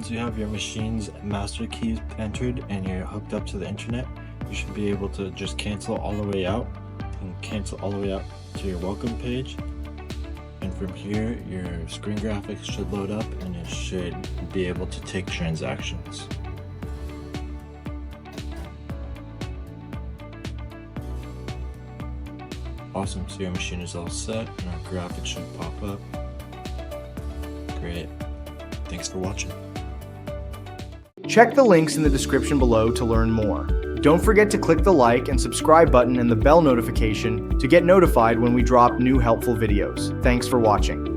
once you have your machine's master keys entered and you're hooked up to the internet, you should be able to just cancel all the way out and cancel all the way out to your welcome page. And from here, your screen graphics should load up and it should be able to take transactions. Awesome, so your machine is all set and our graphics should pop up. Great. Thanks for watching. Check the links in the description below to learn more. Don't forget to click the like and subscribe button and the bell notification to get notified when we drop new helpful videos. Thanks for watching.